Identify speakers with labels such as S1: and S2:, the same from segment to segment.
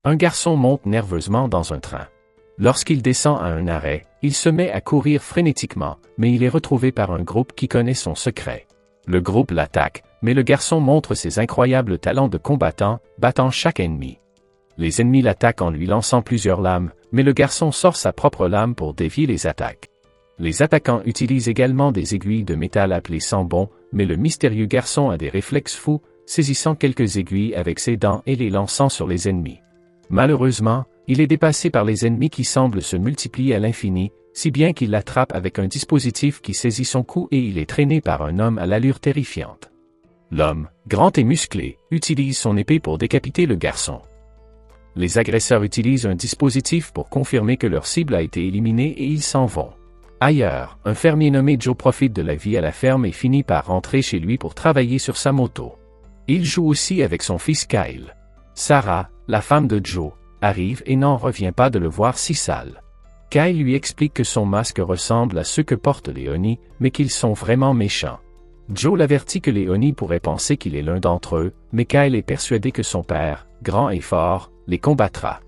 S1: Un garçon monte nerveusement dans un train. Lorsqu'il descend à un arrêt, il se met à courir frénétiquement, mais il est retrouvé par un groupe qui connaît son secret. Le groupe l'attaque, mais le garçon montre ses incroyables talents de combattant, battant chaque ennemi. Les ennemis l'attaquent en lui lançant plusieurs lames, mais le garçon sort sa propre lame pour dévier les attaques. Les attaquants utilisent également des aiguilles de métal appelées sambons, mais le mystérieux garçon a des réflexes fous, saisissant quelques aiguilles avec ses dents et les lançant sur les ennemis. Malheureusement, il est dépassé par les ennemis qui semblent se multiplier à l'infini, si bien qu'il l'attrape avec un dispositif qui saisit son cou et il est traîné par un homme à l'allure terrifiante. L'homme, grand et musclé, utilise son épée pour décapiter le garçon. Les agresseurs utilisent un dispositif pour confirmer que leur cible a été éliminée et ils s'en vont. Ailleurs, un fermier nommé Joe profite de la vie à la ferme et finit par rentrer chez lui pour travailler sur sa moto. Il joue aussi avec son fils Kyle. Sarah, la femme de Joe, arrive et n'en revient pas de le voir si sale. Kyle lui explique que son masque ressemble à ceux que portent les Oni, mais qu'ils sont vraiment méchants. Joe l'avertit que les Oni pourraient penser qu'il est l'un d'entre eux, mais Kyle est persuadé que son père, grand et fort, les combattra.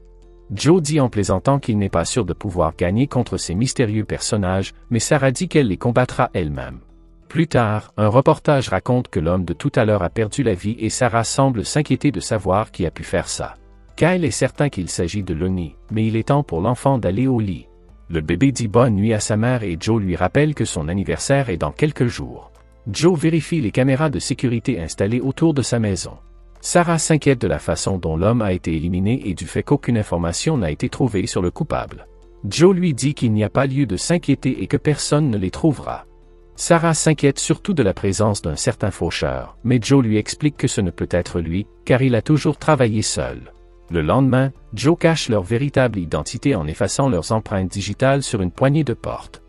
S1: Joe dit en plaisantant qu'il n'est pas sûr de pouvoir gagner contre ces mystérieux personnages, mais Sarah dit qu'elle les combattra elle-même. Plus tard, un reportage raconte que l'homme de tout à l'heure a perdu la vie et Sarah semble s'inquiéter de savoir qui a pu faire ça. Kyle est certain qu'il s'agit de l'Oni, mais il est temps pour l'enfant d'aller au lit. Le bébé dit bonne nuit à sa mère et Joe lui rappelle que son anniversaire est dans quelques jours. Joe vérifie les caméras de sécurité installées autour de sa maison. Sarah s'inquiète de la façon dont l'homme a été éliminé et du fait qu'aucune information n'a été trouvée sur le coupable. Joe lui dit qu'il n'y a pas lieu de s'inquiéter et que personne ne les trouvera. Sarah s'inquiète surtout de la présence d'un certain faucheur, mais Joe lui explique que ce ne peut être lui, car il a toujours travaillé seul. Le lendemain, Joe cache leur véritable identité en effaçant leurs empreintes digitales sur une poignée de porte.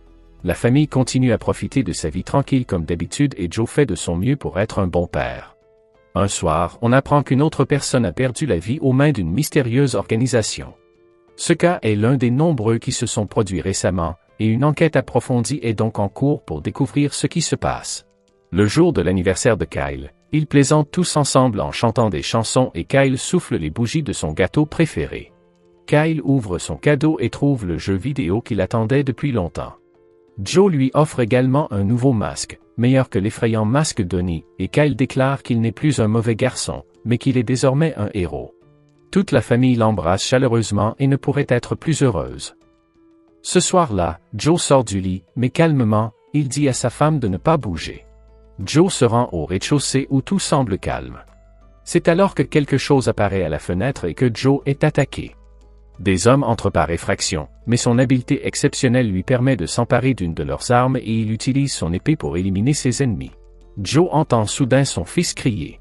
S1: La famille continue à profiter de sa vie tranquille comme d'habitude et Joe fait de son mieux pour être un bon père. Un soir, on apprend qu'une autre personne a perdu la vie aux mains d'une mystérieuse organisation. Ce cas est l'un des nombreux qui se sont produits récemment, et une enquête approfondie est donc en cours pour découvrir ce qui se passe. Le jour de l'anniversaire de Kyle, ils plaisantent tous ensemble en chantant des chansons et Kyle souffle les bougies de son gâteau préféré. Kyle ouvre son cadeau et trouve le jeu vidéo qu'il attendait depuis longtemps. Joe lui offre également un nouveau masque, meilleur que l'effrayant masque d'Oni, et Kyle déclare qu'il n'est plus un mauvais garçon, mais qu'il est désormais un héros. Toute la famille l'embrasse chaleureusement et ne pourrait être plus heureuse. Ce soir-là, Joe sort du lit, mais calmement, il dit à sa femme de ne pas bouger. Joe se rend au rez-de-chaussée où tout semble calme. C'est alors que quelque chose apparaît à la fenêtre et que Joe est attaqué. Des hommes entrent par effraction, mais son habileté exceptionnelle lui permet de s'emparer d'une de leurs armes et il utilise son épée pour éliminer ses ennemis. Joe entend soudain son fils crier.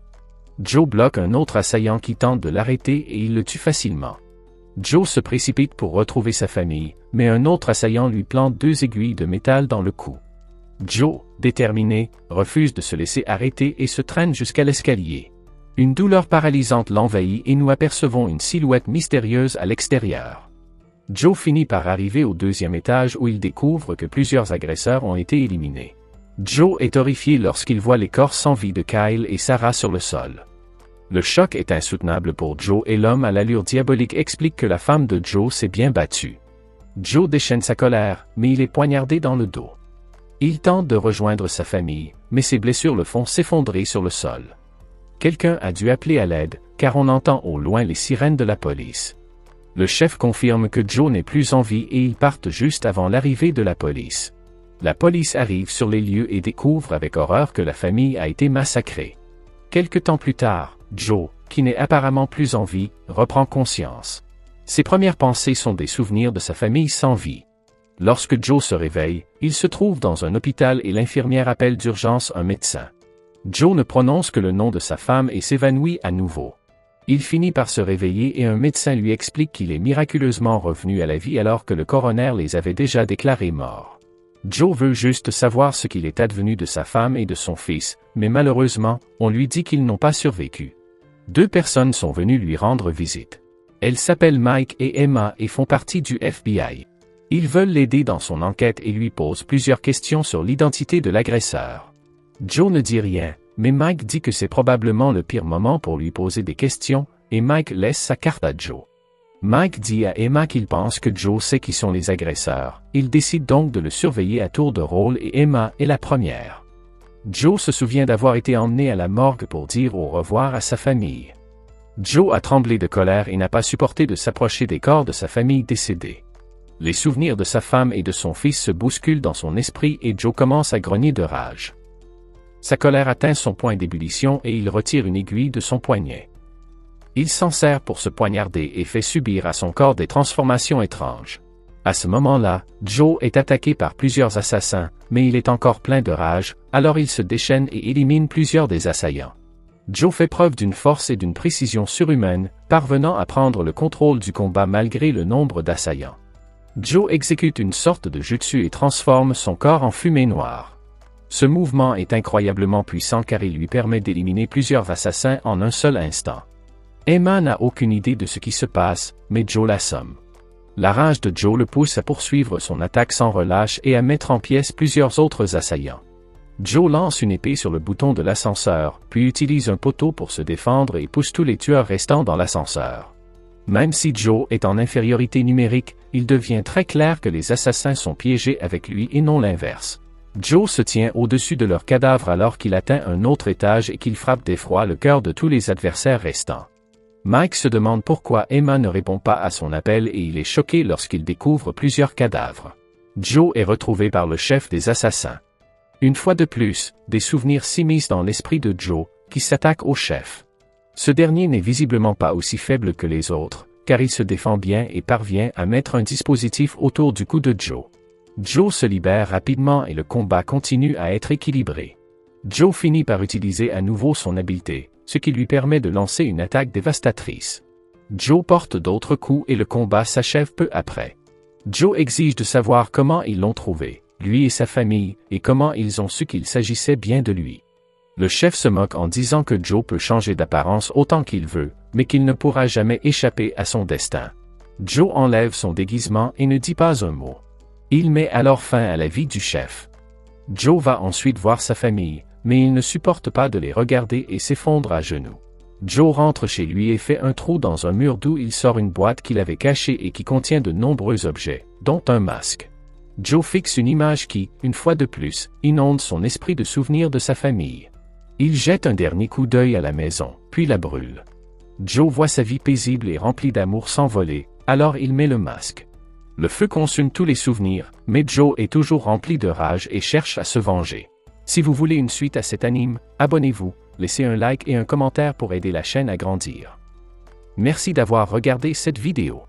S1: Joe bloque un autre assaillant qui tente de l'arrêter et il le tue facilement. Joe se précipite pour retrouver sa famille, mais un autre assaillant lui plante 2 aiguilles de métal dans le cou. Joe, déterminé, refuse de se laisser arrêter et se traîne jusqu'à l'escalier. Une douleur paralysante l'envahit et nous apercevons une silhouette mystérieuse à l'extérieur. Joe finit par arriver au 2e étage où il découvre que plusieurs agresseurs ont été éliminés. Joe est horrifié lorsqu'il voit les corps sans vie de Kyle et Sarah sur le sol. Le choc est insoutenable pour Joe et l'homme à l'allure diabolique explique que la femme de Joe s'est bien battue. Joe déchaîne sa colère, mais il est poignardé dans le dos. Il tente de rejoindre sa famille, mais ses blessures le font s'effondrer sur le sol. Quelqu'un a dû appeler à l'aide, car on entend au loin les sirènes de la police. Le chef confirme que Joe n'est plus en vie et ils partent juste avant l'arrivée de la police. La police arrive sur les lieux et découvre avec horreur que la famille a été massacrée. Quelque temps plus tard, Joe, qui n'est apparemment plus en vie, reprend conscience. Ses premières pensées sont des souvenirs de sa famille sans vie. Lorsque Joe se réveille, il se trouve dans un hôpital et l'infirmière appelle d'urgence un médecin. Joe ne prononce que le nom de sa femme et s'évanouit à nouveau. Il finit par se réveiller et un médecin lui explique qu'il est miraculeusement revenu à la vie alors que le coroner les avait déjà déclarés morts. Joe veut juste savoir ce qu'il est advenu de sa femme et de son fils, mais malheureusement, on lui dit qu'ils n'ont pas survécu. 2 personnes sont venues lui rendre visite. Elles s'appellent Mike et Emma et font partie du FBI. Ils veulent l'aider dans son enquête et lui posent plusieurs questions sur l'identité de l'agresseur. Joe ne dit rien, mais Mike dit que c'est probablement le pire moment pour lui poser des questions, et Mike laisse sa carte à Joe. Mike dit à Emma qu'il pense que Joe sait qui sont les agresseurs. Il décide donc de le surveiller à tour de rôle et Emma est la première. Joe se souvient d'avoir été emmené à la morgue pour dire au revoir à sa famille. Joe a tremblé de colère et n'a pas supporté de s'approcher des corps de sa famille décédée. Les souvenirs de sa femme et de son fils se bousculent dans son esprit et Joe commence à grogner de rage. Sa colère atteint son point d'ébullition et il retire une aiguille de son poignet. Il s'en sert pour se poignarder et fait subir à son corps des transformations étranges. À ce moment-là, Joe est attaqué par plusieurs assassins, mais il est encore plein de rage, alors il se déchaîne et élimine plusieurs des assaillants. Joe fait preuve d'une force et d'une précision surhumaine, parvenant à prendre le contrôle du combat malgré le nombre d'assaillants. Joe exécute une sorte de jutsu et transforme son corps en fumée noire. Ce mouvement est incroyablement puissant car il lui permet d'éliminer plusieurs assassins en un seul instant. Emma n'a aucune idée de ce qui se passe, mais Joe l'assomme. La rage de Joe le pousse à poursuivre son attaque sans relâche et à mettre en pièces plusieurs autres assaillants. Joe lance une épée sur le bouton de l'ascenseur, puis utilise un poteau pour se défendre et pousse tous les tueurs restants dans l'ascenseur. Même si Joe est en infériorité numérique, il devient très clair que les assassins sont piégés avec lui et non l'inverse. Joe se tient au-dessus de leurs cadavres alors qu'il atteint un autre étage et qu'il frappe d'effroi le cœur de tous les adversaires restants. Mike se demande pourquoi Emma ne répond pas à son appel et il est choqué lorsqu'il découvre plusieurs cadavres. Joe est retrouvé par le chef des assassins. Une fois de plus, des souvenirs s'immiscent dans l'esprit de Joe, qui s'attaque au chef. Ce dernier n'est visiblement pas aussi faible que les autres, car il se défend bien et parvient à mettre un dispositif autour du cou de Joe. Joe se libère rapidement et le combat continue à être équilibré. Joe finit par utiliser à nouveau son habileté, ce qui lui permet de lancer une attaque dévastatrice. Joe porte d'autres coups et le combat s'achève peu après. Joe exige de savoir comment ils l'ont trouvé, lui et sa famille, et comment ils ont su qu'il s'agissait bien de lui. Le chef se moque en disant que Joe peut changer d'apparence autant qu'il veut, mais qu'il ne pourra jamais échapper à son destin. Joe enlève son déguisement et ne dit pas un mot. Il met alors fin à la vie du chef. Joe va ensuite voir sa famille, mais il ne supporte pas de les regarder et s'effondre à genoux. Joe rentre chez lui et fait un trou dans un mur d'où il sort une boîte qu'il avait cachée et qui contient de nombreux objets, dont un masque. Joe fixe une image qui, une fois de plus, inonde son esprit de souvenirs de sa famille. Il jette un dernier coup d'œil à la maison, puis la brûle. Joe voit sa vie paisible et remplie d'amour s'envoler, alors il met le masque. Le feu consume tous les souvenirs, mais Joe est toujours rempli de rage et cherche à se venger. Si vous voulez une suite à cet anime, abonnez-vous, laissez un like et un commentaire pour aider la chaîne à grandir. Merci d'avoir regardé cette vidéo.